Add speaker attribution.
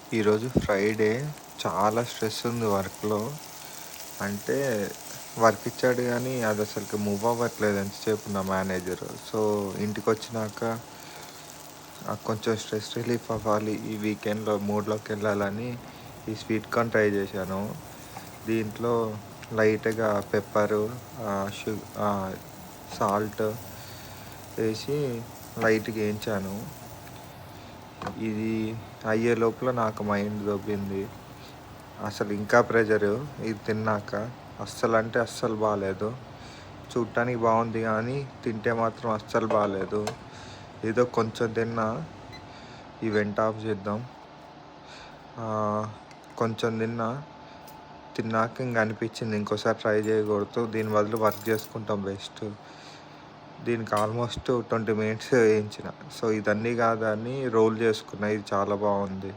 Speaker 1: ఈరోజు ఫ్రైడే. చాలా స్ట్రెస్ ఉంది వర్క్‌లో. అంటే వర్క్ ఇచ్చాడు గానీ, అది అసలుకి మూవ్ అవ్వట్లేదు ఎంతసేపు నా మేనేజరు. సో, ఇంటికొచ్చినాక కొంచెం స్ట్రెస్ రిలీఫ్ అవ్వాలి. ఈ వీకెండ్‌లో మూడ్‌లోకెళ్ళాలని ఈ స్వీట్ కార్న్ ట్రై చేశాను. దీంట్లో లైట్‌గా పెప్పరు, షు సాల్ట్ వేసి లైట్‌గా ఏంచాను. ఇది అయ్యే లోపల నాకు మైండ్ దొబ్బింది. అసలు ఇంకా ప్రెజరు ఇది తిన్నాక. అస్సలంటే అస్సలు బాలేదు. చూడటానికి బాగుంది కానీ తింటే మాత్రం అస్సలు బాలేదు. ఏదో కొంచెం తిన్నా. ఈవెంట్ ఆఫ్ చేద్దాం. కొంచెం తిన్నాక ఇంక అనిపించింది ఇంకోసారి ట్రై చేయకూడదు. దీని బదులు వర్క్ చేసుకుంటాం బెస్ట్. దీనికి ఆల్మోస్ట్ 20 మినిట్స్ వేయించిన. సో ఇదన్నీ కాదని రోల్ చేసుకున్నా. ఇది చాలా బాగుంది.